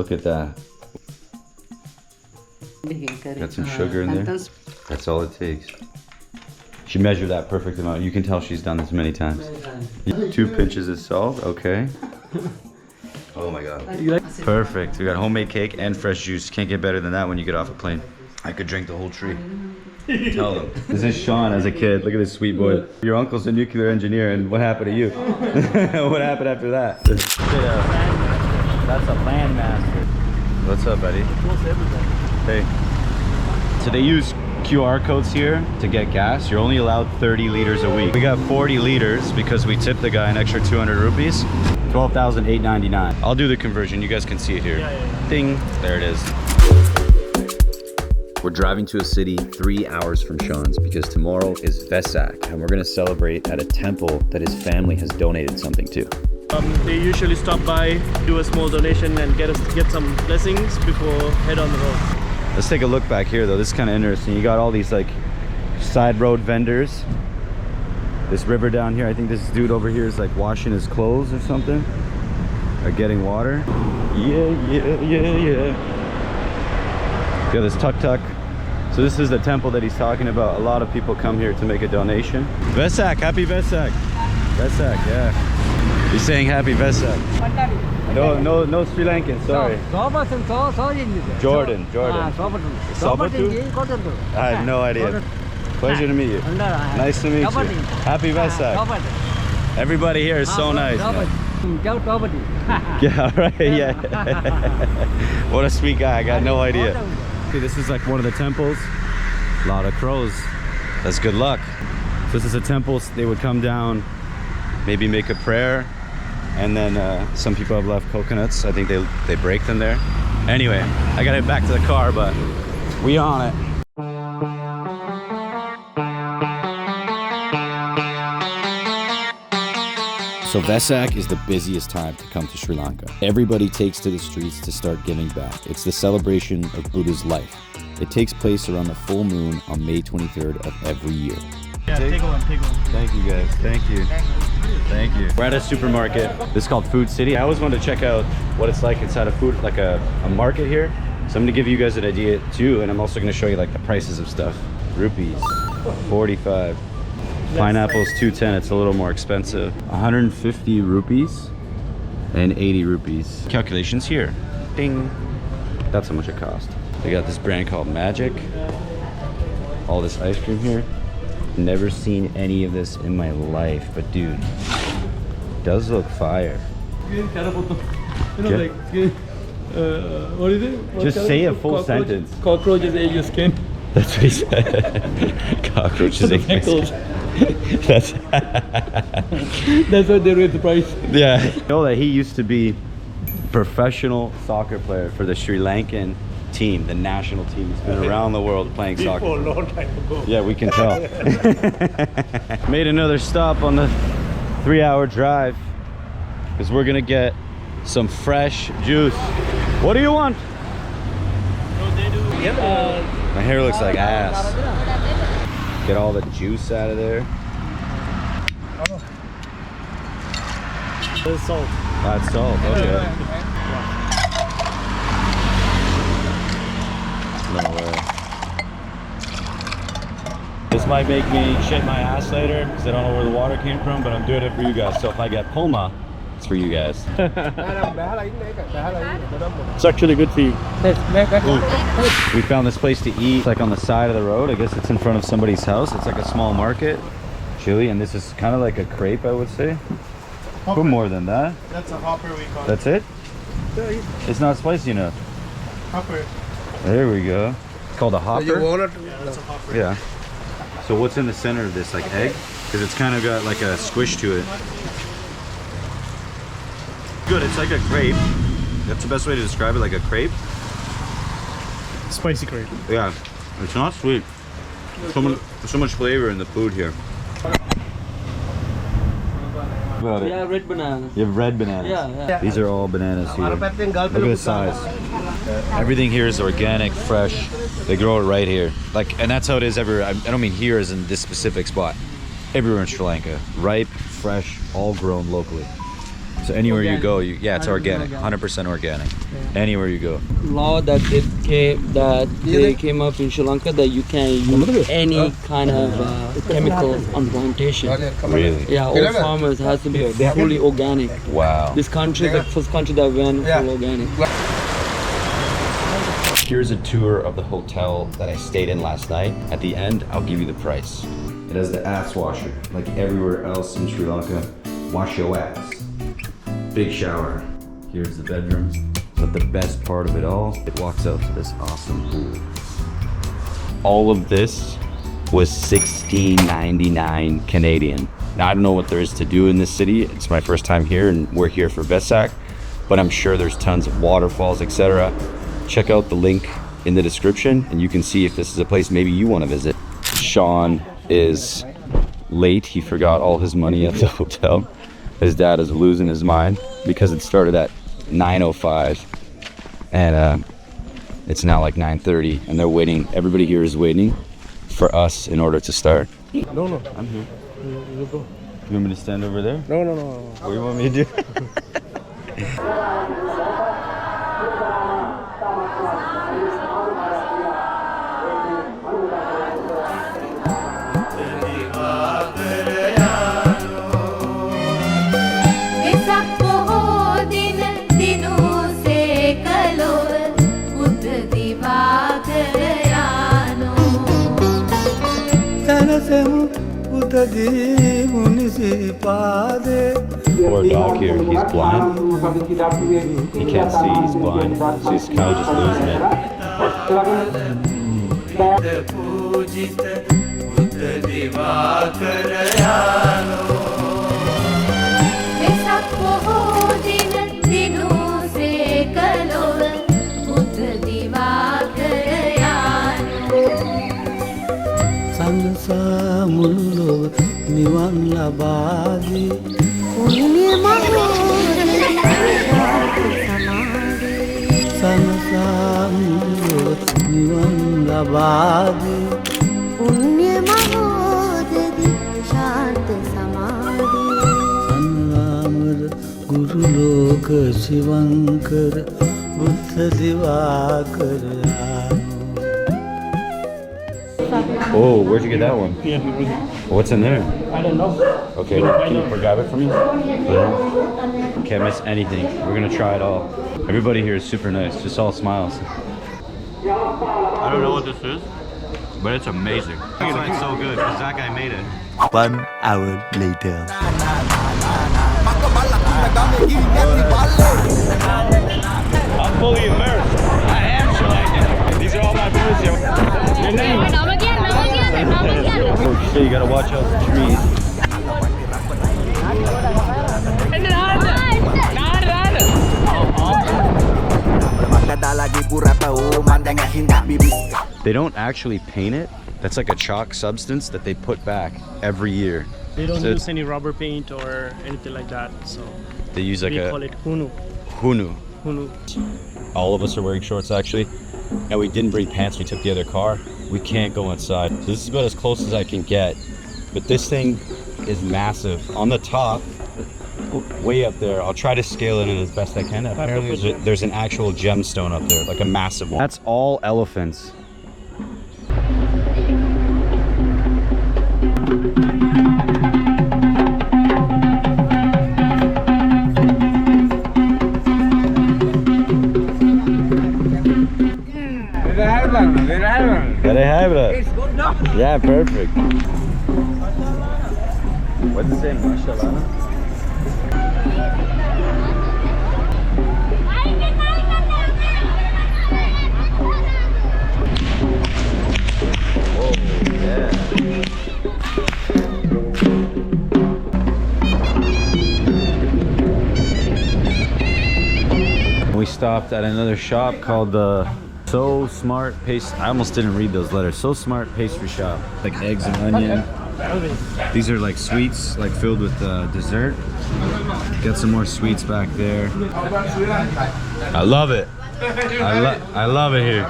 Look at that. Got some sugar in there. That's all it takes. She measured that perfect amount. You can tell she's done this many times. 2 pinches of salt, okay. Oh my god. Perfect. We got homemade cake and fresh juice. Can't get better than that when you get off a plane. I could drink the whole tree. Tell them. This is Sean as a kid. Look at this sweet boy. Your uncle's a nuclear engineer, and what happened to you? What happened after that? That's a landmaster. What's up, buddy? Hey. So they use QR codes here to get gas. You're only allowed 30 liters a week. We got 40 liters because we tipped the guy an extra 200 rupees. 12,899. I'll do the conversion. You guys can see it here. Ding. There it is. We're driving to a city 3 hours from Sean's because tomorrow is Vesak, and we're gonna celebrate at a temple that his family has donated something to. They usually stop by, do a small donation, and get some blessings before head on the road. Let's take a look back here though. This is kind of interesting. You got all these like side road vendors. This river down here, I think this dude over here is like washing his clothes or something, or getting water. Yeah. Got this tuk-tuk. So this is the temple that he's talking about. A lot of people come here to make a donation. Vesak, happy Vesak. Vesak, yeah. He's saying happy Vesak. No Sri Lankan, sorry. Jordan. I have no idea. Pleasure to meet you. Nice to meet you. Happy Vesak. Everybody here is so nice. Yeah, right, yeah. What a sweet guy, I got no idea. Okay, this is like one of the temples. A lot of crows. That's good luck. So this is a temple. They would come down, maybe make a prayer, and then some people have left coconuts. I think they break them there. Anyway, I gotta head back to the car, but we on it. So Vesak is the busiest time to come to Sri Lanka. Everybody takes to the streets to start giving back. It's the celebration of Buddha's life. It takes place around the full moon on May 23rd of every year. Yeah, take one. Thank you guys, thank you. We're at a supermarket. This is called Food City. I always wanted to check out what it's like inside a food, like a market here. So I'm gonna give you guys an idea too, and I'm also gonna show you like the prices of stuff. Rupees, 45. Pineapples, 210. It's a little more expensive. 150 rupees and 80 rupees. Calculations here. Ding. That's how much it cost. They got this brand called Magic. All this ice cream here. Never seen any of this in my life, but dude, does look fire. Like what is it? Just say a full sentence. Cockroaches ate your skin. That's what he said. Cockroaches ate my skin. That's what they rate the price. Yeah. You know that he used to be professional soccer player for the Sri Lankan team, the national team. He's been around the world playing soccer. For a long time ago. Yeah, we can tell. Made another stop on the 3-hour drive because we're gonna get some fresh juice. What do you want? My hair looks like ass. Get all the juice out of there. There's salt. That's salt, okay. No way. This might make me shit my ass later because I don't know where the water came from, but I'm doing it for you guys. So if I get Poma, it's for you guys. It's actually good for you. We found this place to eat, like on the side of the road. I guess it's in front of somebody's house. It's like a small market. Chili, and this is kind of like a crepe, I would say. Put more than that. That's a hopper we call it. That's it? It's not spicy enough. Hopper. There we go. It's called a hopper. Yeah, that's a hopper. Yeah. So what's in the center of this, like egg? Because it's kind of got like a squish to it. Good, it's like a crepe. That's the best way to describe it, like a crepe. Spicy crepe. Yeah, it's not sweet. So much flavor in the food here. Yeah, red bananas. You have red bananas. Yeah. These are all bananas here. Look at the size. Everything here is organic, fresh. They grow it right here. Like, and that's how it is everywhere. I don't mean here as in this specific spot. Everywhere in Sri Lanka. Ripe, fresh, all grown locally. So anywhere you Organic. go, yeah, it's organic, 100% organic. Anywhere you go. Law that they came up in Sri Lanka that you can use any kind of chemical on plantation. Really? Yeah, all farmers has to be fully organic. Wow. This country is the first country that went full organic. Here's a tour of the hotel that I stayed in last night. At the end, I'll give you the price. It has the ass washer, like everywhere else in Sri Lanka. Wash your ass. Big shower. Here's the bedroom. But the best part of it all, it walks out to this awesome pool. All of this was $16.99 Canadian. Now I don't know what there is to do in this city. It's my first time here and we're here for Vesak, but I'm sure there's tons of waterfalls, etc. Check out the link in the description and you can see if this is a place maybe you want to visit. Sean is late. He forgot all his money at the hotel. His dad is losing his mind because it started at 9:05 and it's now like 9:30 and they're waiting. Everybody here is waiting for us in order to start. No, I'm here. You want me to stand over there? no. What do you want me to do? Poor dog here, he's blind. He can't see, he's blind. So he's kind of just losing it. නිවන් ලබාදී නිවන් ලබාදී පුණ්‍ය මහෝදදී ශාන්ත සමාධි සම්මාමර ගුරු ලෝක ශිවංකර බුද්ධ දිවාකර Oh, where'd you get that one? Yeah, What's in there? I don't know. Okay, can you grab it for me? Yeah. Can't miss anything. We're gonna try it all. Everybody here is super nice, just all smiles. I don't know what this is, but it's amazing. That's why it's so good, because that guy made it. 1 hour later. I'm fully immersed. I am Sri Lankan. These are all my boys here. Your name? Oh shit, you gotta watch out for trees. They don't actually paint it. That's like a chalk substance that they put back every year. They don't So use any rubber paint or anything like that. So they use like we a call it hunu. hunu. Hunu. All of us are wearing shorts actually. And we didn't bring pants, we took the other car. We can't go inside. This is about as close as I can get. But this thing is massive. On the top, way up there, I'll try to scale it in as best I can. Apparently there's an actual gemstone up there, like a massive one. That's all elephants. It's good now. Yeah, perfect. What's it saying? Mashallah. Whoa, yeah. We stopped at another shop called the So Smart Pastry. I almost didn't read those letters. So Smart Pastry Shop. Like eggs and onion. These are like sweets, like filled with dessert. Got some more sweets back there. I love it. I love it here.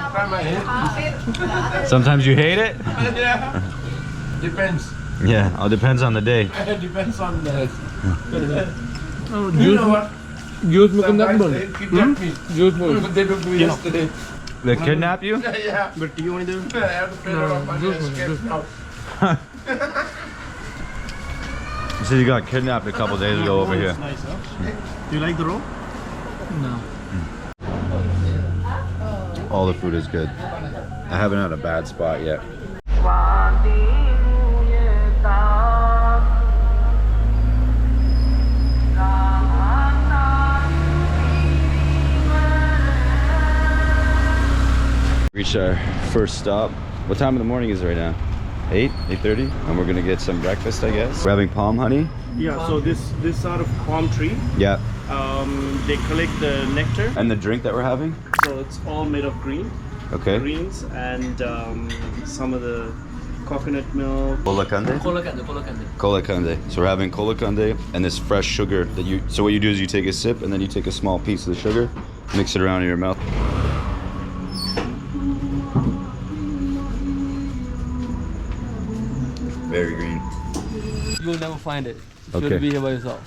Sometimes you hate it? Yeah. Depends. Yeah, it depends on the day. It depends on the Juice makan that one. Juice makan. They don't do it yesterday. They kidnap you? Yeah. But do you want to do? I have to pay a lot of money and escape now. You said you got kidnapped a couple days ago over here. Nice, huh? Do you like the roll? No. All the food is good. I haven't had a bad spot yet. Reached our first stop. What time of the morning is it right now? 8:30, and we're gonna get some breakfast, I guess. We're having palm honey. Yeah. So this sort of palm tree, Yeah. they collect the nectar. And the drink that we're having. So it's all made of Okay. greens, and some of the coconut milk. Kolakande. Kolakande. So we're having kolakande and this fresh sugar that you. So what you do is you take a sip and then you take a small piece of the sugar, mix it around in your mouth. Very green. You'll never find it. You Okay. have to be here by yourself.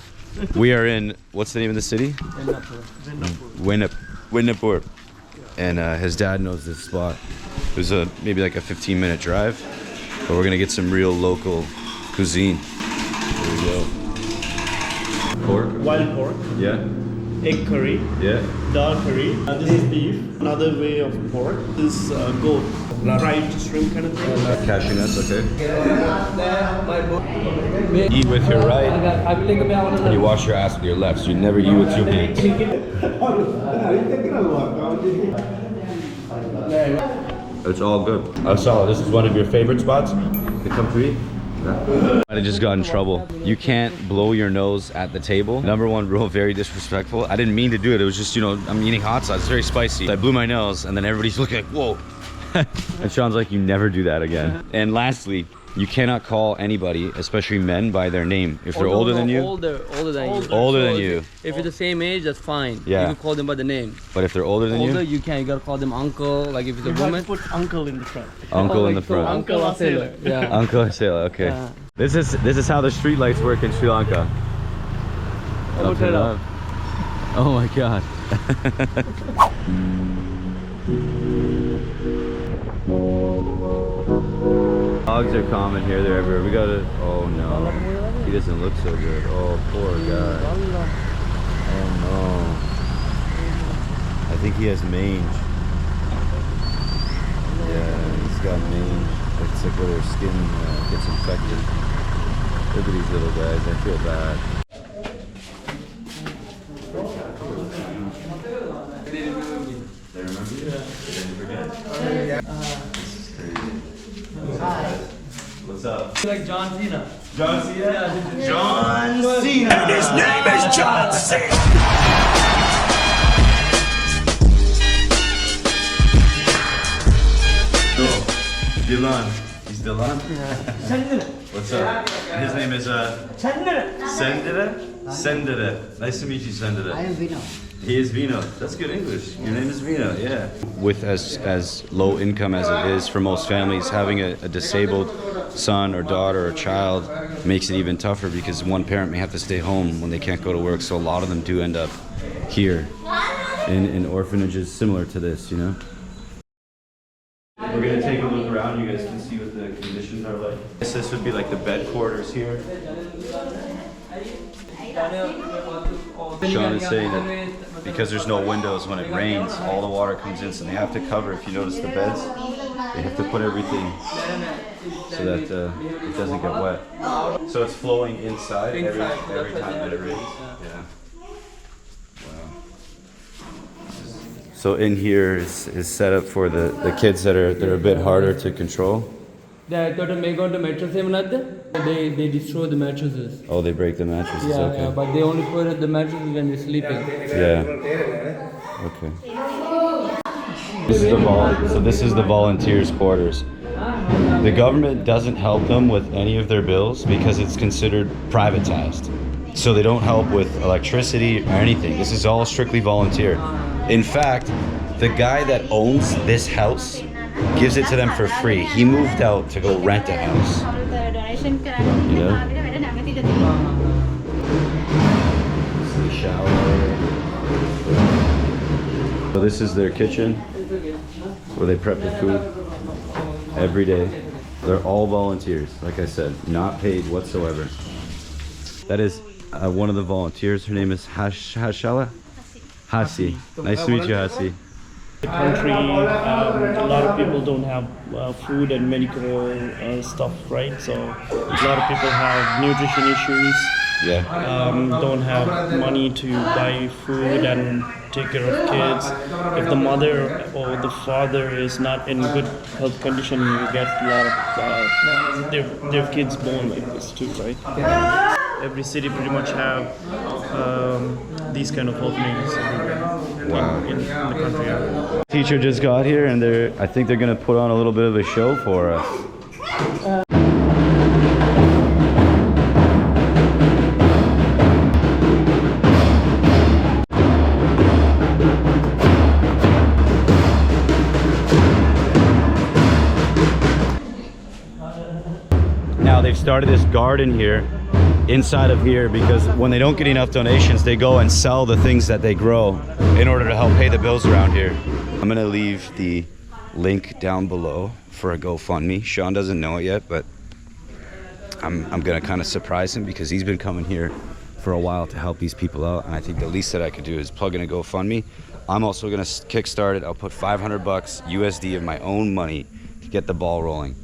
We are in, what's the name of the city? Winnipur. And his dad knows this spot. It was maybe like a 15-minute drive, but we're gonna get some real local cuisine. There we go. Pork? Wild pork, Yeah. egg curry, Yeah. dal curry. This is beef. Another way of pork. This is goat, fried shrimp kind of thing. Cashew nuts, okay. Eat with your right, I will take a bag. and you wash your ass with your left, so you never eat with two hands. It's all good. Asala, this is one of your favorite spots to come to eat? I just got in trouble. You can't blow your nose at the table. Number one rule, very disrespectful. I didn't mean to do it. It was just, you know, I'm eating hot sauce. It's very spicy. I blew my nose, and then everybody's looking like, whoa. And Sean's like, you never do that again. And lastly, you cannot call anybody, especially men, by their name. If they're older than you. Older than you. Older than you. If you're the same age, that's fine. Yeah. You can call them by the name. But if they're older than Older, you, you can. You gotta call them uncle. Like if it's a You have woman. to put uncle in the front. uncle in the So front. Uncle or sailor. Yeah. Uncle or sailor, okay. Yeah. This is how the street lights work in Sri Lanka. Look it up. Oh my god. Dogs are common here, they're everywhere. We gotta, oh no. He doesn't look so good. Oh, poor guy. Oh no. I think he has mange. Yeah, he's got mange. It's like where their skin gets infected. Look at these little guys, I feel bad. They remember you? They didn't forget? This is crazy. What's up? Like John Cena. John Cena? John Cena! His name is John Cena! Dylan. He's Dylan? What's up? His name is Sendere? Sendere. Nice to meet you, Sendere. I am Vino. He is Vino. That's good English. Your name is Vino, yeah. With as low income as it is for most families, having a disabled son or daughter or child makes it even tougher because one parent may have to stay home when they can't go to work. So a lot of them do end up here in orphanages similar to this, you know? We're gonna take a look around. You guys can see what the conditions are like. This would be like the bed quarters here. Sean is saying that because there's no windows when it rains, all the water comes in, so they have to cover. If you notice the beds, they have to put everything so that it doesn't get wet. So it's flowing inside every time that it rains. Yeah. Wow. So in here is set up for the kids that are a bit harder to control. They make out the mattress. They destroy the mattresses. Oh, they break the mattresses. Yeah, Okay. yeah, but they only put the mattresses when they're sleeping. Yeah. Okay. This is this is the volunteers' quarters. The government doesn't help them with any of their bills because it's considered privatized. So they don't help with electricity or anything. This is all strictly volunteer. In fact, the guy that owns this house gives it to them for free. He moved out to go rent a house. You know? shower. So this is their kitchen where they prep the food every day. They're all volunteers, like I said, not paid whatsoever. That is one of the volunteers. Her name is Hashala? Hasi. Nice to meet you, Hasi. The country, a lot of people don't have food and medical stuff, right? So a lot of people have nutrition issues. Yeah. Don't have money to buy food and take care of kids. If the mother or the father is not in good health condition, you get a lot of their kids born like this too, right? Every city pretty much have these kind of openings in the country. Teacher just got here and I think they're gonna put on a little bit of a show for us. Now they've started this garden here, inside of here, because when they don't get enough donations, they go and sell the things that they grow in order to help pay the bills around here. I'm gonna leave the link down below for a GoFundMe. Sean doesn't know it yet, but I'm gonna kind of surprise him because he's been coming here for a while to help these people out, and I think the least that I could do is plug in a GoFundMe. I'm also gonna kickstart it. I'll put 500 bucks USD of my own money to get the ball rolling.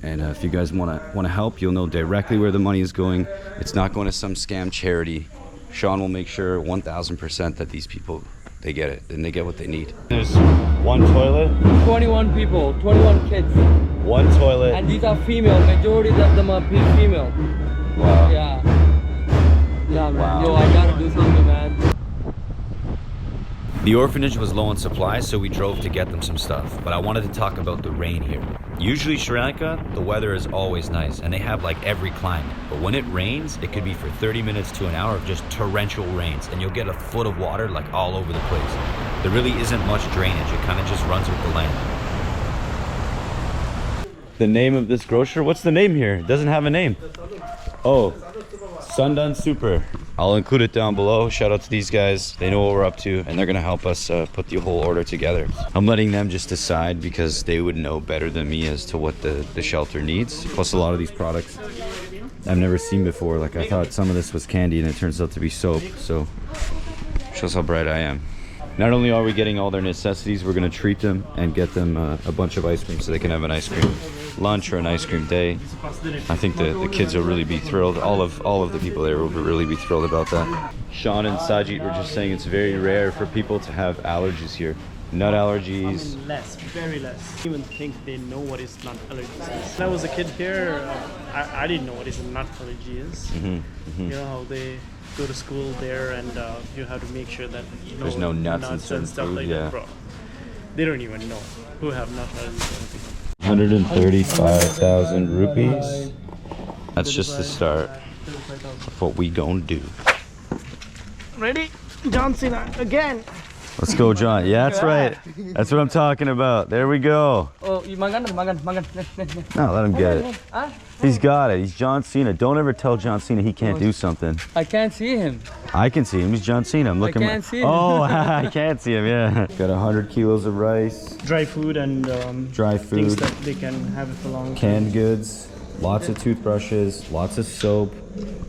And if you guys want to help, you'll know directly where the money is going. It's not going to some scam charity. Sean will make sure 1,000% that these people, they get it and they get what they need. There's one toilet. 21 people, 21 kids. One toilet. And these are female. Majority of them are female. Wow. Yeah. Yeah, man. Wow. Yo, I gotta do something, man. The orphanage was low on supplies, so we drove to get them some stuff. But I wanted to talk about the rain here. Usually Sri Lanka, the weather is always nice, and they have like every climate. But when it rains, it could be for 30 minutes to an hour of just torrential rains, and you'll get a foot of water like all over the place. There really isn't much drainage, it kind of just runs with the land. The name of this grocer, what's the name here? It doesn't have a name. Oh, Sundan Super. I'll include it down below. Shout out to these guys. They know what we're up to, and they're gonna help us put the whole order together. I'm letting them just decide because they would know better than me as to what the shelter needs. Plus a lot of these products I've never seen before. Like I thought some of this was candy and it turns out to be soap. So shows how bright I am. Not only are we getting all their necessities, we're gonna treat them and get them a bunch of ice cream so they can have an ice cream lunch or an ice cream day. I think the kids will really be thrilled. All of the people there will really be thrilled about that. Sean and Sajid were just saying it's very rare for people to have allergies here. Nut allergies. Less, very less. I even think they know what is nut allergies is. When I was a kid here, I didn't know what is a nut allergy is. You know how they go to school there and you have to make sure that there's no nuts and stuff food, like yeah. that. Bro, they don't even know who have nut allergies. 135,000 rupees. That's just the start of what we gonna do. Ready? John Cena again. Let's go, John. Yeah, that's right. That's what I'm talking about. There we go. Oh, you magan. No, let him get it. He's got it. He's John Cena. Don't ever tell John Cena he can't do something. I can't see him. I can see him. He's John Cena. I'm looking. I can't see him. Oh, I can't see him. Yeah. Got 100 kilos of rice. Dry food and Dry things food. that they can have it for long. Canned goods. Lots of toothbrushes. Lots of soap.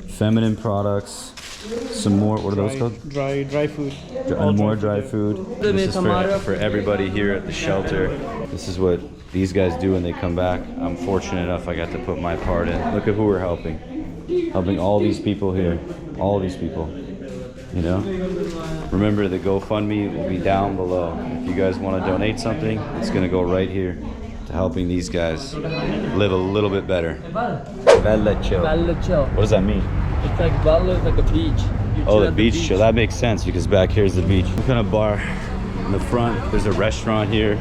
Feminine products. Some more. What are those called? Dry food. And more dry food. This is for everybody here at the shelter. This is what these guys do when they come back. I'm fortunate enough I got to put my part in. Look at who we're helping. Helping all these people here. All these people. You know? Remember, the GoFundMe will be down below. If you guys want to donate something, it's going to go right here to helping these guys live a little bit better. Bella chill. Bella chill. What does that mean? It's like Bella is like a beach. You Oh, chill the at beach chill. That makes sense because back here's the beach. What kind of bar? In the front, there's a restaurant here.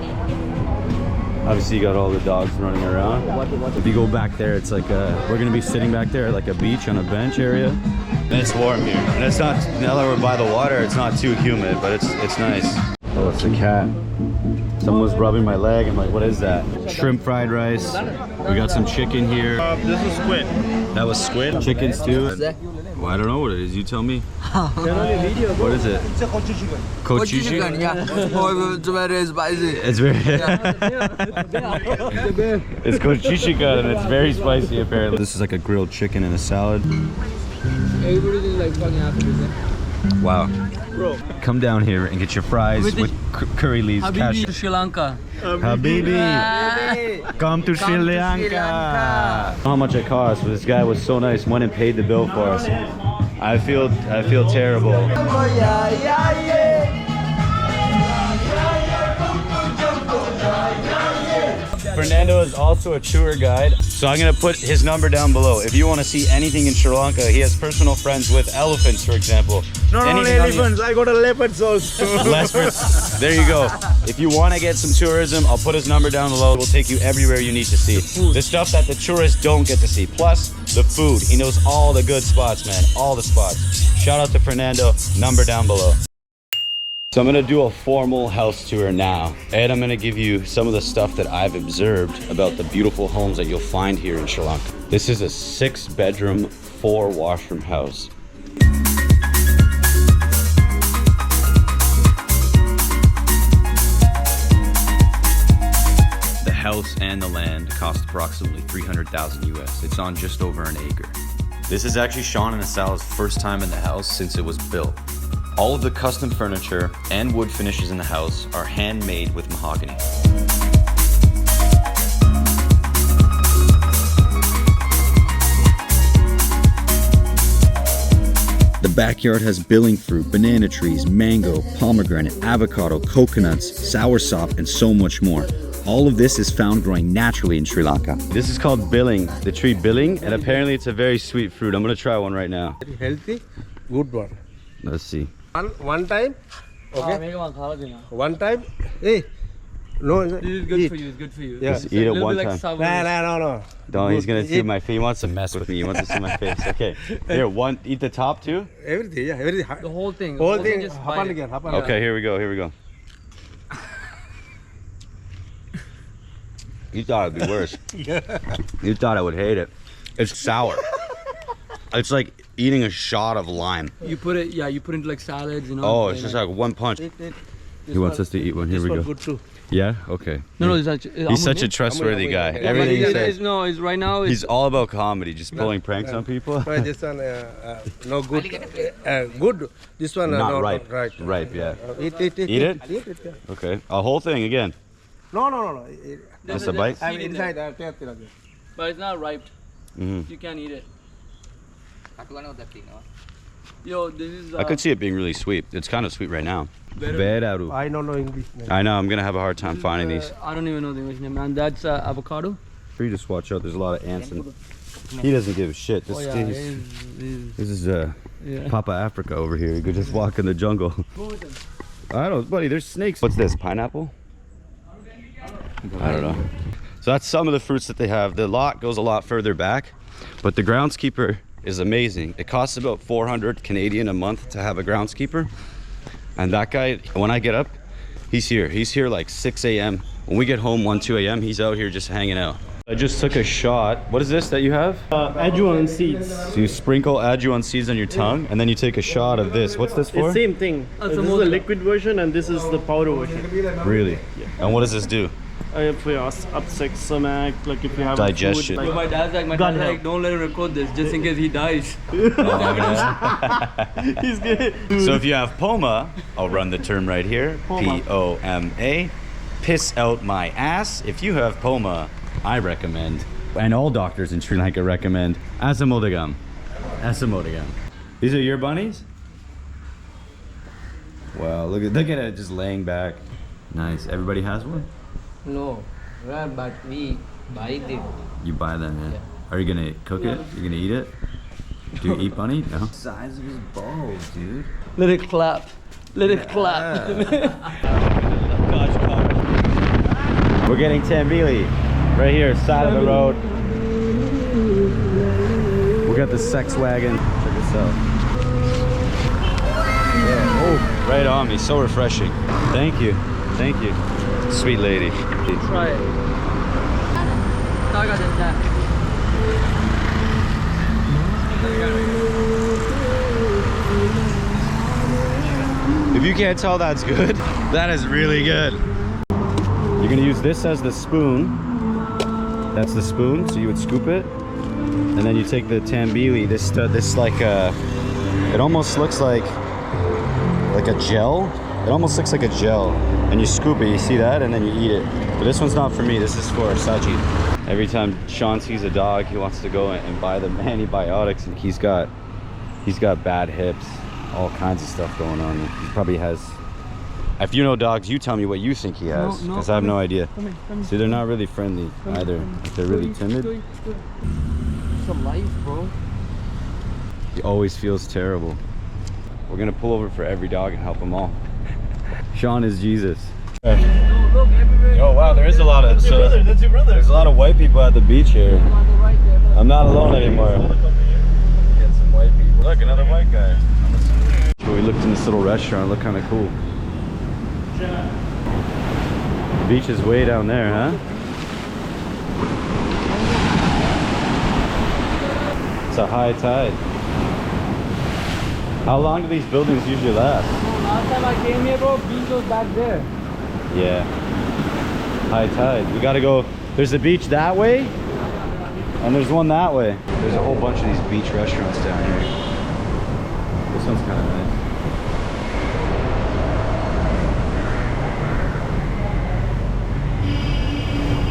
Obviously, you got all the dogs running around. If you go back there, it's like we're gonna be sitting back there like a beach on a bench area. And it's warm here. And it's not, now that we're by the water, it's not too humid, but it's nice. Oh, it's a cat. Someone was rubbing my leg. I'm like, what is that? Shrimp fried rice. We got some chicken here. This is squid. That was squid. Chicken stew. Well, I don't know what it is. You tell me. What is it? It's a kochi chicken. Kochi chicken? yeah. Oh, it's very spicy. It's very. It's kochi chicken and it's very spicy apparently. This is like a grilled chicken and a salad. Everybody is like fucking happy with it. Wow. Bro. Come down here and get your fries with curry leaves. Habibi to Sri Lanka. Habibi. Come to Sri Lanka. How much it cost, but this guy was so nice, went and paid the bill for us. I feel terrible. Fernando is also a tour guide, so I'm gonna put his number down below. If you want to see anything in Sri Lanka, he has personal friends with elephants, for example. Not only elephants, I got a leopards also. Leopards. There you go. If you want to get some tourism, I'll put his number down below. We'll take you everywhere you need to see. The stuff that the tourists don't get to see. Plus, the food. He knows all the good spots, man. All the spots. Shout out to Fernando. Number down below. So I'm gonna do a formal house tour now, and I'm gonna give you some of the stuff that I've observed about the beautiful homes that you'll find here in Sri Lanka. This is a 6-bedroom, 4-washroom house. The house and the land cost approximately 300,000 US. It's on just over an acre. This is actually Sean and Asala's first time in the house since it was built. All of the custom furniture and wood finishes in the house are handmade with mahogany. The backyard has billing fruit, banana trees, mango, pomegranate, avocado, coconuts, soursop, and so much more. All of this is found growing naturally in Sri Lanka. This is called billing, the tree billing, and apparently it's a very sweet fruit. I'm gonna try one right now. Very healthy, good one. Let's see. One time, okay? One time, hey, no, This is good for you. It's good for you. Yeah. Just eat it one time. No. No, he's gonna see my face. He wants to mess with me. He wants to see my face. Okay. Here, eat the top too? Everything, yeah, everything. The whole thing. Whole thing, Just happen bite it. again. Okay, here we go. You thought it'd be worse. You thought I would hate it. It's sour. It's like eating a shot of lime. You put it, you put it into like salads, you know. Oh, it's just like one punch. He wants us to eat one. Here we go. Good too. Yeah? Okay. No, it's actually. He's such a trustworthy guy. Yeah, Everything he It's says. no, it's right now. He's all about comedy, just pulling pranks on people. No, this one, no good. Good. This one, Not no, ripe. Right. Ripe, yeah. Eat Eat it? Eat it, yeah. Okay. A whole thing again. No. Just a bite? I'm inside. But it's not ripe. Mm-hmm. You can't eat it. Yo, this is. I could see it being really sweet. It's kind of sweet right now. Veraru. I don't know English name. I know, I'm gonna have a hard time finding these. I don't even know the English name, man. That's avocado. You just watch out, there's a lot of ants and he doesn't give a shit. This, Oh yeah, this is Papa Africa over here. You could just walk in the jungle. I don't know, buddy, there's snakes. What's this, pineapple? I don't know. So that's some of the fruits that they have. The lot goes a lot further back, but the groundskeeper is amazing. It costs about 400 Canadian a month to have a groundskeeper. And that guy, when I get up, he's here. He's here like 6 a.m. When we get home 1, 2 a.m., he's out here just hanging out. I just took a shot. What is this that you have? Ajuan seeds. So you sprinkle Ajuan seeds on your tongue, and then you take a shot of this. What's this for? It's same thing. This is the liquid version and this is the powder version. Really? Yeah. And what does this do? If you upset stomach, like if you have Digestion. Food, Yo, my dad's like, Gun don't let him record this, just in case he dies. he's good. So if you have POMA, I'll run the term right here. POMA. P-O-M-A. Piss out my ass. If you have POMA, I recommend, and all doctors in Sri Lanka recommend, Asamodagam. Asamodagam. These are your bunnies? Wow, look at it just laying back. Nice. Everybody has one? No, but we buy them. You buy them, yeah. Are you gonna cook it? You gonna eat it? Do you eat bunny? No. Size of his balls, dude. Let it clap. Let it clap. We're getting Tambili right here, side of the road. We got the sex wagon. Check this out. Yeah. Oh, right on me. So refreshing. Thank you. Thank you. Sweet lady. Try it. Taga than that. can't tell that's good. That is really good. You're gonna use this as the spoon. That's the spoon, so you would scoop it. And then you take the tambili, this like it almost looks like a gel. It almost looks like a gel. And you scoop it, you see that, and then you eat it. But this one's not for me, this is for Saji. Every time Sean sees a dog, he wants to go and buy them antibiotics, and he's got bad hips, all kinds of stuff going on. He probably has, if you know dogs, you tell me what you think he has, because I have no idea. See, they're not really friendly either. They're really timid. It's a life, bro. He always feels terrible. We're gonna pull over for every dog and help them all. Sean is Jesus. Oh wow, there is a lot of that's your brother. There's a lot of white people at the beach here. I'm not alone anymore. Get some white people. Look, another white guy. We looked in this little restaurant. It looked kind of cool. The beach is way down there, huh? It's a high tide. How long do these buildings usually last? Last time I came here, bro, beach was back there. Yeah. High tide. We gotta go. There's a beach that way, and there's one that way. There's a whole bunch of these beach restaurants down here. This one's kind of nice.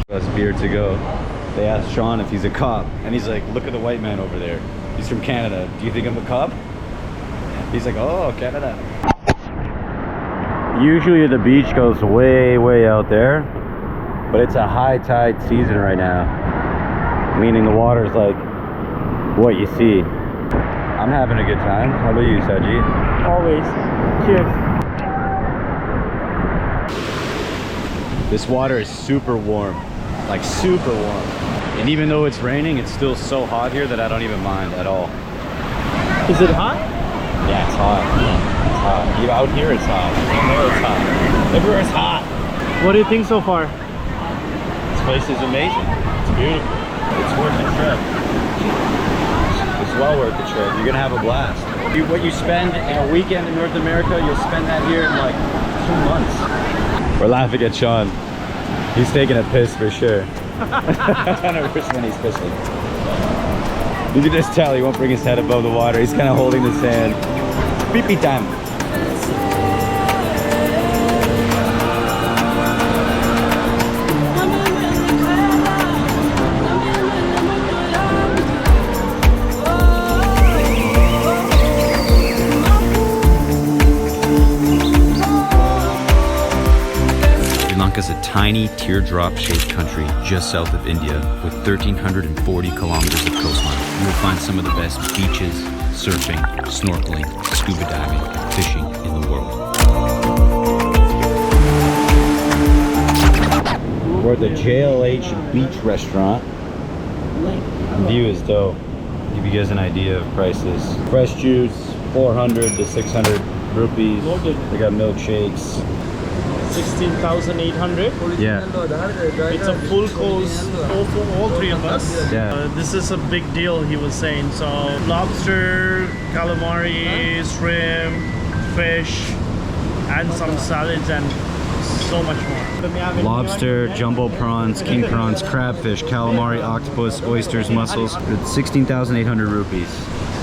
That's beer to go. They asked Sean if he's a cop, and he's like, look at the white man over there. He's from Canada. Do you think I'm a cop? He's like, oh, Canada. Usually the beach goes way out there, but it's a high tide season right now, meaning the water's like what you see. I'm having a good time. How about you, Saji? Always. Cheers. This water is super warm, like super warm. And even though it's raining, it's still so hot here that I don't even mind at all. Is it hot? Yeah, it's hot. It's hot. Even out here it's hot. In there it's hot. Everywhere it's hot. What do you think so far? This place is amazing. It's beautiful. It's worth the trip. It's well worth the trip. You're gonna have a blast. What you spend in a weekend in North America, you'll spend that here in like 2 months. We're laughing at Sean. He's taking a piss for sure. 100% he's pissing. You can just tell he won't bring his head above the water. He's kind of holding his hand. Pee-pee time. Is a tiny teardrop-shaped country just south of India with 1,340 kilometers of coastline. You will find some of the best beaches, surfing, snorkeling, scuba diving, and fishing in the world. We're at the JLH Beach Restaurant. The view is dope. Give you guys an idea of prices. Fresh juice, 400 to 600 rupees. They got milkshakes. 16,800. Yeah. It's a full course for all three of us. Yeah. This is a big deal, he was saying. So lobster, calamari, shrimp, fish, and some salads and so much more. Lobster, jumbo prawns, king prawns, crabfish, calamari, octopus, oysters, mussels. It's 16,800 rupees.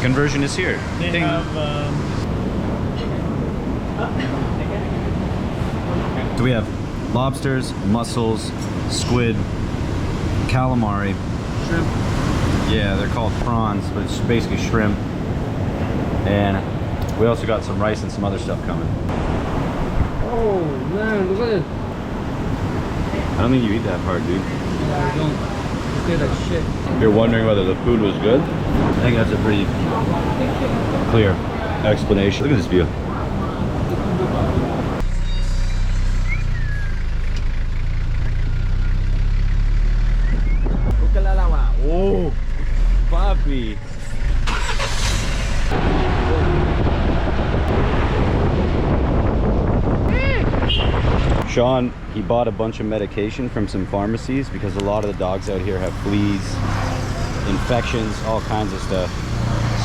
Conversion is here. They Ding. have So we have lobsters, mussels, squid, calamari. Shrimp. Yeah, they're called prawns, but it's basically shrimp. And we also got some rice and some other stuff coming. Oh man, look at it. I don't think you eat that part, dude. I don't. Look at that shit. If you're wondering whether the food was good, I think that's a pretty clear explanation. Look at this view. Oh, papi. Sean, he bought a bunch of medication from some pharmacies because a lot of the dogs out here have fleas, infections, all kinds of stuff.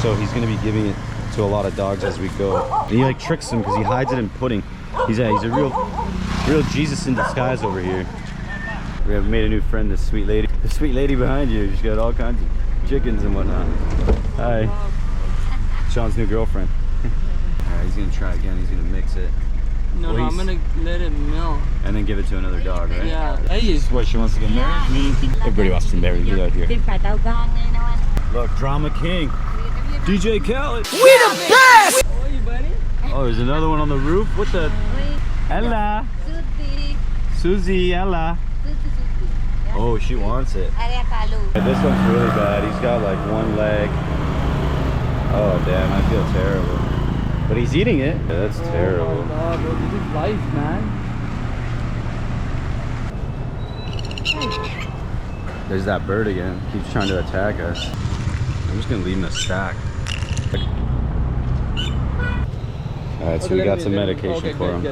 So he's going to be giving it to a lot of dogs as we go. And he like tricks them because he hides it in pudding. He's a real Jesus in disguise over here. We have made a new friend, this sweet lady. The sweet lady behind you. She's got all kinds of chickens and whatnot. Hi. Sean's new girlfriend. Alright, he's gonna try again. He's gonna mix it. No, I'm gonna let it melt. And then give it to another dog, right? Yeah. Hey, What, she wants to get married? Everybody wants to marry me out here. Look, Drama King. DJ Khaled. how are you, buddy? Oh, there's another one on the roof. What the? Ella. Susie, Ella. Oh, she wants it. This one's really bad. He's got like one leg. Oh, damn, I feel terrible. But he's eating it. Yeah, that's terrible. Oh, God, bro, this is life, man. There's that bird again. Keeps trying to attack us. I'm just gonna leave him a stack. Alright, so we got some medication for him.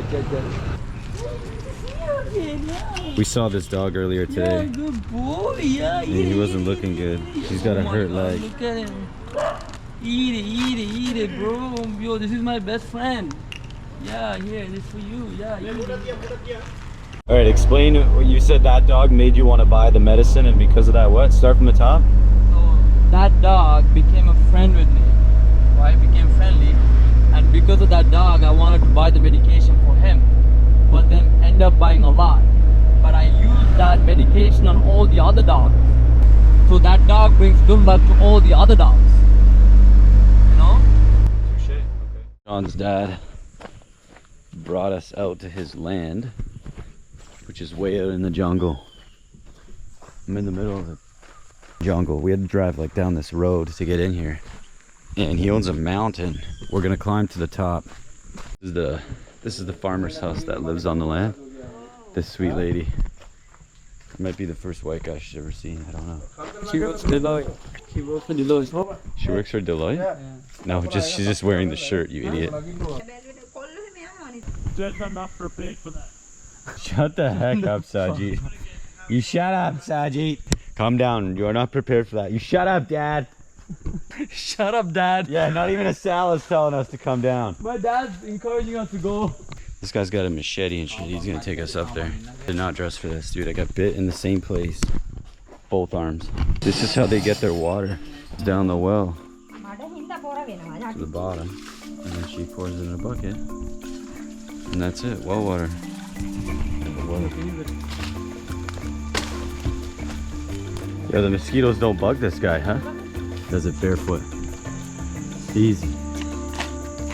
We saw this dog earlier today. Yeah, good boy. Yeah, And he wasn't looking good. He's got a hurt leg. Look at him. Eat it, bro. Yo, this is my best friend. Yeah, here, this is for you. Yeah, eat it. Alright, explain what you said. That dog made you want to buy the medicine, and because of that, what? Start from the top? So that dog became a friend with me. Right? Became friendly. And because of that dog, I wanted to buy the medication for him. But then end up buying a lot. But I used that medication on all the other dogs. So that dog brings good luck to all the other dogs. You know? Okay. Sean's dad brought us out to his land, which is way out in the jungle. I'm in the middle of the jungle. We had to drive like down this road to get in here. And he owns a mountain. We're gonna climb to the top. This is the farmer's house that lives on the land. This sweet lady. Might be the first white guy she's ever seen. I don't know. She works for Deloitte. She works for Deloitte. She works for Deloitte? Yeah. No, she's just wearing the shirt, you idiot. I'm not prepared for that. Shut the heck up, Sajid. You shut up, Sajid. Calm down. You are not prepared for that. You shut up, Dad. Shut up, Dad. Yeah, not even a Sal's telling us to come down. My dad's encouraging us to go. This guy's got a machete and shit. He's gonna take us up there. Did not dress for this, dude. I got bit in the same place. Both arms. This is how they get their water. Down the well to the bottom. And then she pours it in a bucket. And that's it. Well water. Yeah, the mosquitoes don't bug this guy, huh? Does it barefoot. Easy.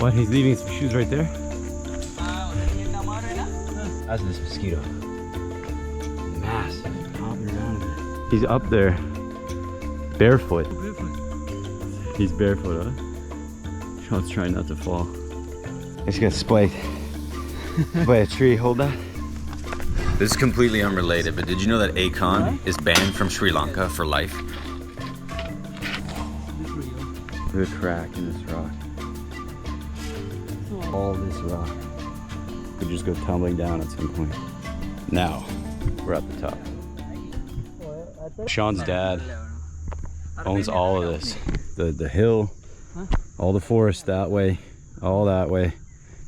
What? He's leaving some shoes right there? That's this mosquito. Massive. Hopping around. He's up there. Barefoot. He's barefoot, huh? Sean's trying not to fall. He's got spiked by a tree. Hold that. This is completely unrelated, but did you know that Akon is banned from Sri Lanka for life? There's a crack in this rock. All this rock could just go tumbling down at some point. Now, we're at the top. Sean's dad owns all of this. The hill, all the forest that way, all that way,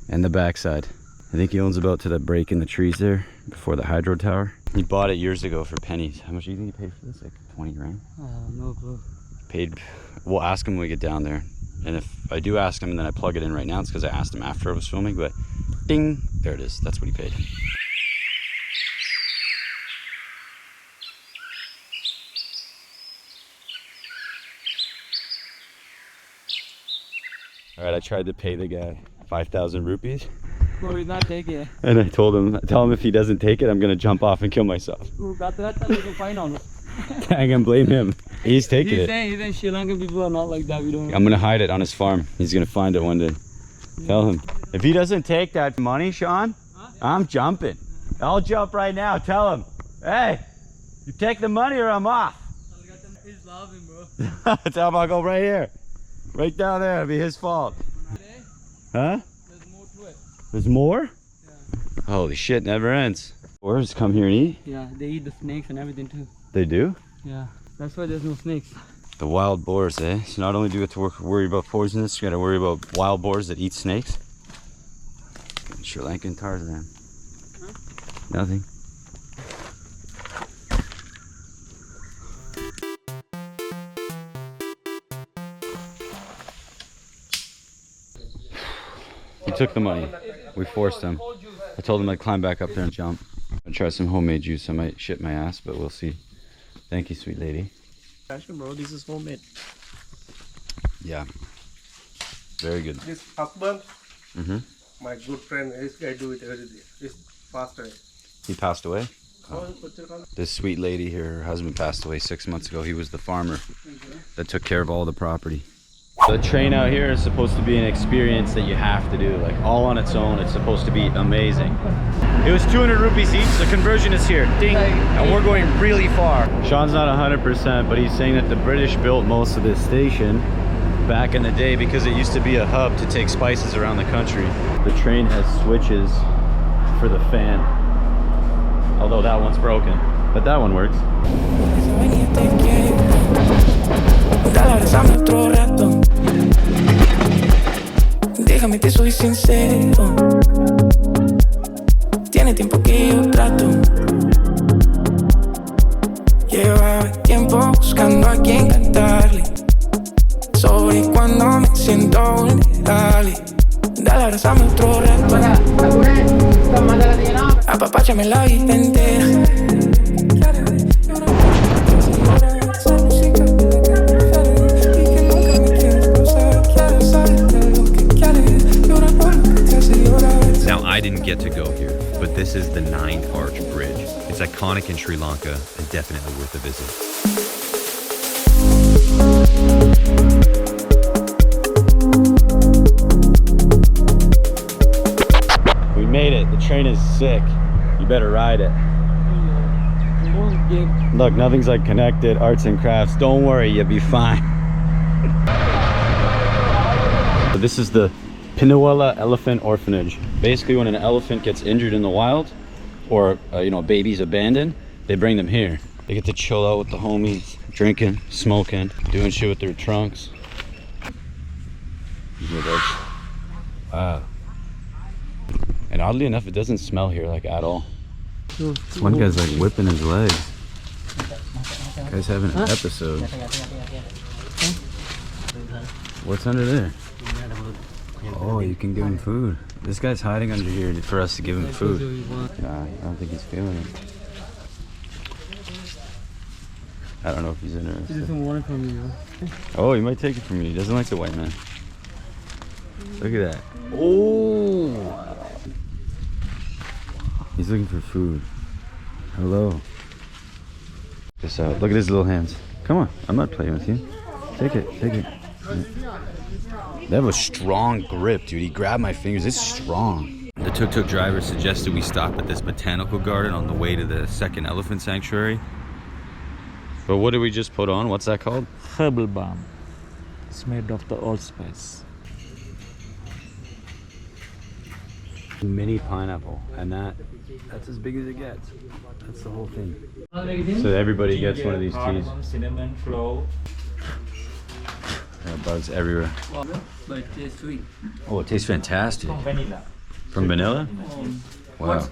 and the backside. I think he owns about to that break in the trees there before the hydro tower. He bought it years ago for pennies. How much do you think he paid for this? Like 20 grand? No, bro. Paid. We'll ask him when we get down there. And if I do ask him and then I plug it in right now, it's because I asked him after I was filming, but ding, there it is. That's what he paid. All right, I tried to pay the guy 5,000 rupees. Bro, he's not taking it. And I told him, tell him if he doesn't take it, I'm gonna jump off and kill myself. I can blame him. He's taking it. He's saying Sri Lankan people are not like that. We don't. I'm gonna hide it on his farm. He's gonna find it one day. Tell him. If he doesn't take that money, Sean, I'm jumping. I'll jump right now. Tell him, hey, you take the money or I'm off. He's laughing, bro. Tell him I'll go right here. Right down there. It'll be his fault. Huh? There's more to it. There's more? Yeah. Holy shit, never ends. Boars come here and eat? Yeah, they eat the snakes and everything too. They do? Yeah, that's why there's no snakes. The wild boars, eh? So not only do you have to worry about poisonous, you gotta worry about wild boars that eat snakes. Sri Lankan Tarzan. Huh? Nothing. He took the money. We forced him. I told him I'd climb back up there and jump. I'll try some homemade juice. I might shit my ass, but we'll see. Thank you, sweet lady. Actually, bro, this is homemade. Yeah. Very good. This husband, Mm-hmm. my good friend, I do it every day. It's faster. He passed away? Oh. This sweet lady here, her husband passed away 6 months ago. He was the farmer that took care of all the property. The train out here is supposed to be an experience that you have to do, like all on its own. It's supposed to be amazing. It was 200 rupees each. The conversion is here, ding, and we're going really far. Sean's not 100%, but he's saying that the British built most of this station back in the day because it used to be a hub to take spices around the country. The train has switches for the fan, although that one's broken, but that one works. Déjame te soy sincero. Tiene tiempo que yo trato. Llevaba tiempo buscando a quien cantarle sobre cuando me siento vulnerable. Dale, abrázame otro rato. Apapáchame la vida entera. Now, I didn't get to go here, but this is the 9th Arch Bridge. It's iconic in Sri Lanka and definitely worth a visit. We made it. The train is sick. You better ride it. Look, nothing's like connected, arts and crafts. Don't worry, you'll be fine. So this is the Pinawala Elephant Orphanage. Basically, when an elephant gets injured in the wild, or you know, a baby's abandoned, they bring them here. They get to chill out with the homies, drinking, smoking, doing shit with their trunks. Wow. And oddly enough, it doesn't smell here like at all. This one guy's like whipping his legs. Guy's having an episode. What's under there? Oh, you can give him food. This guy's hiding under here for us to give him food. Nah, I don't think he's feeling it. I don't know if he's interested. He doesn't want it from you. Oh, he might take it from you. He doesn't like the white man. Look at that. Oh! He's looking for food. Hello. This out. Look at his little hands. Come on. I'm not playing with you. Take it. Take it. They have a strong grip, dude. He grabbed my fingers. It's strong. The tuk-tuk driver suggested we stop at this botanical garden on the way to the second elephant sanctuary. But what did we just put on? What's that called? Herbal balm. It's made of the allspice. Mini pineapple, and that's as big as it gets. That's the whole thing. So everybody gets one of these teas. Cinnamon, clove. There are bugs everywhere. But it tastes sweet. Oh, it tastes fantastic. Vanilla. From vanilla? Wow.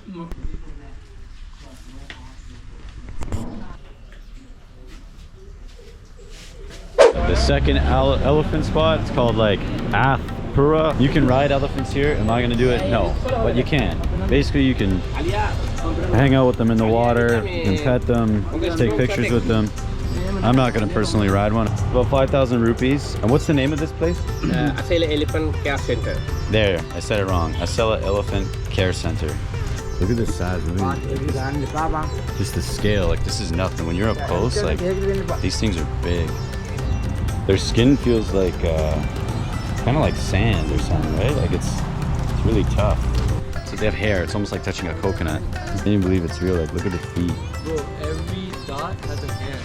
The second elephant spot, it's called like Athpura. You can ride elephants here. Am I gonna do it? No, but you can. Basically, you can hang out with them in the water, you can pet them, take pictures with them. I'm not gonna personally ride one. About 5,000 rupees. And what's the name of this place? Asela Elephant Care Center. There, I said it wrong. Asela Elephant Care Center. Look at the size. Just the scale. Like, this is nothing. When you're up close, like, these things are big. Their skin feels like kind of like sand or something, right? Like it's really tough. So they have hair. It's almost like touching a coconut. I can't even believe it's real. Like, look at the feet. Bro, every dot has a hair.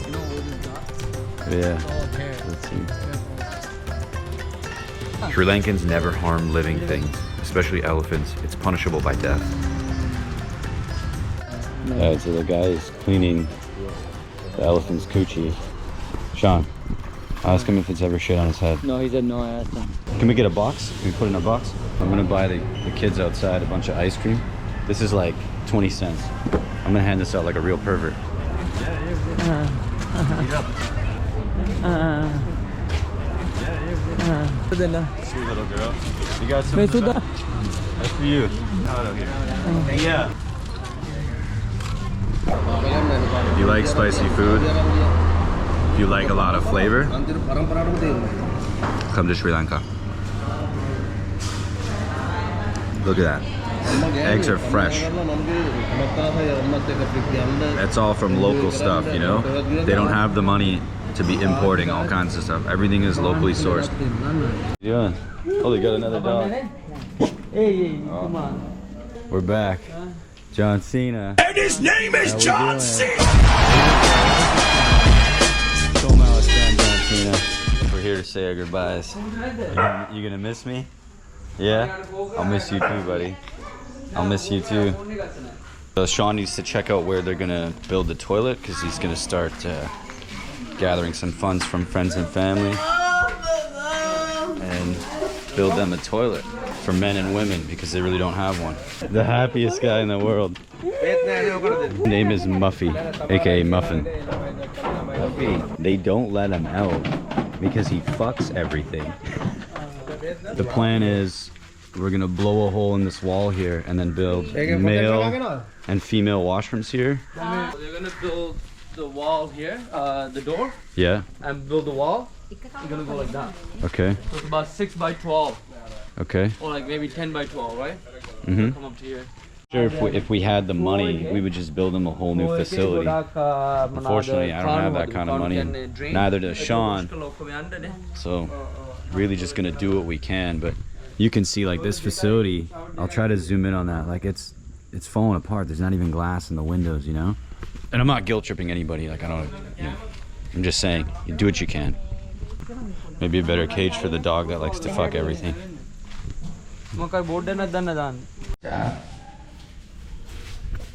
You know all these dots? Yeah. It's all hair. Let's see. Sri Lankans never harm living things, especially elephants. It's punishable by death. Yeah, so the guy is cleaning the elephant's coochie, Sean, ask him if it's ever shit on his head. No, he said no. I asked him. Can we get a box? Can we put it in a box? I'm gonna buy the kids outside a bunch of ice cream. This is like 20 cents. I'm gonna hand this out like a real pervert. Sweet little girl. You got some? That's for you. Yeah. If you like spicy food, if you like a lot of flavor, come to Sri Lanka. Look at that. Eggs are fresh. That's all from local stuff, you know? They don't have the money to be importing all kinds of stuff. Everything is locally sourced. Yeah. Oh, they got another dog. Hey, come on. We're back. John Cena. And his name is John Cena. John Cena. We're here to say our goodbyes. You gonna miss me? Yeah? I'll miss you too, buddy. I'll miss you too. So Sean needs to check out where they're gonna build the toilet because he's gonna start gathering some funds from friends and family and build them a toilet for men and women because they really don't have one. The happiest guy in the world. His name is Muffy, aka Muffin. They don't let him out because he fucks everything. The plan is we're gonna blow a hole in this wall here and then build male and female washrooms here. They're gonna build the wall here, the door, Yeah. and build the wall. You're gonna go like that. Okay. So it's about 6 by 12, Okay. or like maybe 10 by 12, right? Mhm. Come up to here. Sure, if we had the money, we would just build them a whole new facility. Unfortunately, I don't have that kind of money. Neither does Sean. So, really just gonna do what we can. But you can see like this facility. I'll try to zoom in on that. Like it's falling apart. There's not even glass in the windows, you know. And I'm not guilt tripping anybody. Like I don't. You know, I'm just saying, you do what you can. Maybe a better cage for the dog that likes to fuck everything.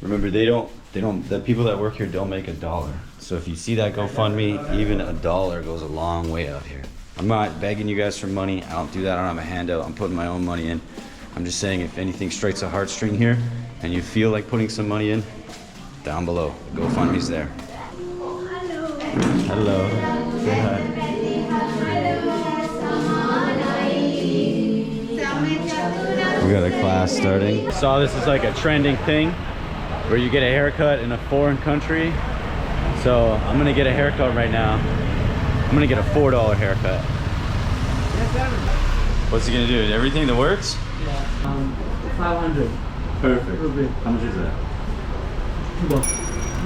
Remember, the people that work here don't make $1. So if you see that GoFundMe, even $1 goes a long way out here. I'm not begging you guys for money. I don't do that. I don't have a handout. I'm putting my own money in. I'm just saying if anything strikes a heartstring here and you feel like putting some money in, down below, the GoFundMe's there. Hello. Say hi. We got a class starting. Saw this is like a trending thing where you get a haircut in a foreign country. So I'm gonna get a haircut right now. I'm gonna get a $4 haircut. What's he gonna do? Everything that works? Yeah, 500. Perfect. How much is that?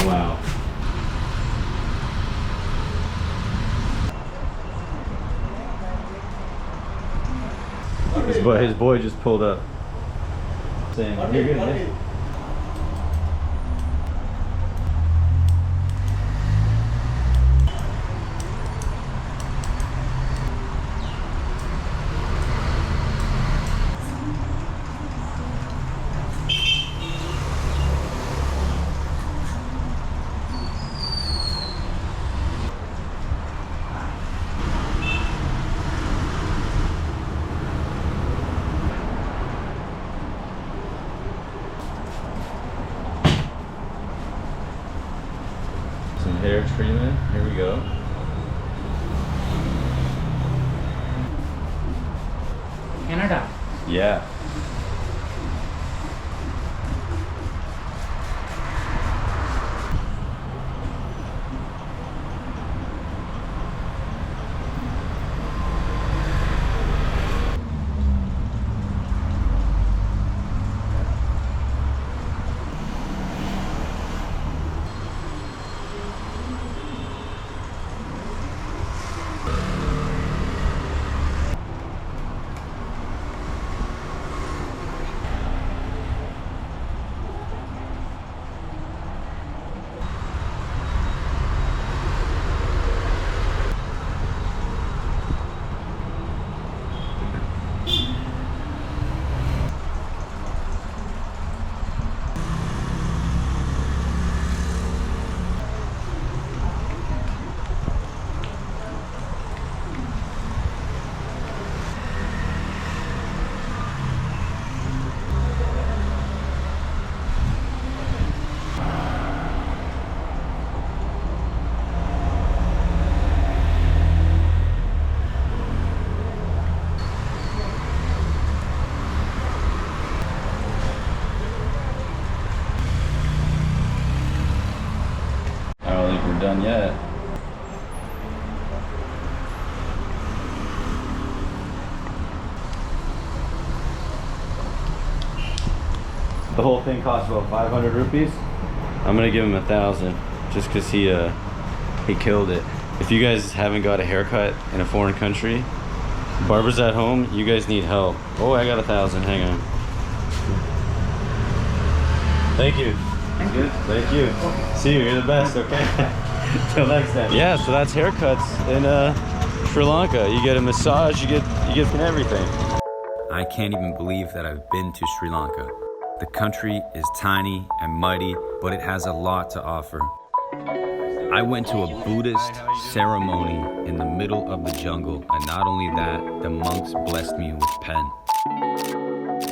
Wow. His boy just pulled up saying, "You're good, man." Some hair treatment. Here we go. Canada. Yeah. done yet. The whole thing costs about 500 rupees. I'm gonna give him 1,000 just because he killed it. If you guys haven't got a haircut in a foreign country, barbers at home, you guys need help. Oh, I got 1,000. Hang on. Thank you. Good. Thank you. See you. You're the best. Okay. Till next time. Yeah. So that's haircuts in Sri Lanka. You get a massage. You get everything. I can't even believe that I've been to Sri Lanka. The country is tiny and mighty, but it has a lot to offer. I went to a Buddhist ceremony in the middle of the jungle, and not only that, the monks blessed me with pen.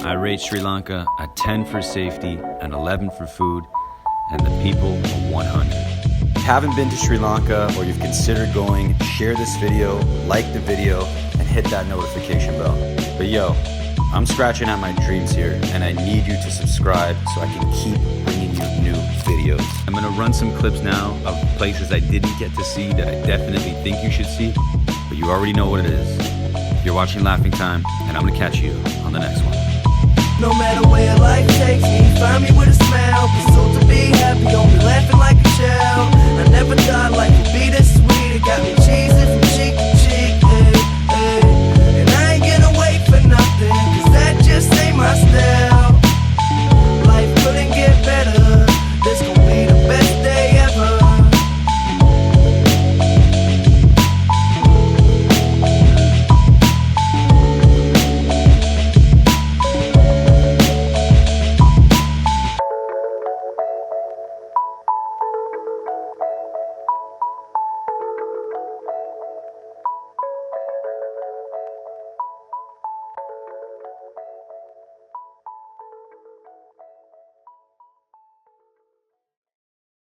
I rate Sri Lanka a 10 for safety, an 11 for food, and the people a 100. If you haven't been to Sri Lanka or you've considered going, share this video, like the video, and hit that notification bell. But yo, I'm scratching at my dreams here, and I need you to subscribe so I can keep bringing you new videos. I'm gonna run some clips now of places I didn't get to see that I definitely think you should see, but you already know what it is. You're watching Laughing Time, and I'm gonna catch you on the next one. No matter where life takes me, find me with a smile. Pursuit to be happy, only laughing like a child. I never thought life would be this sweet, it got me cheating.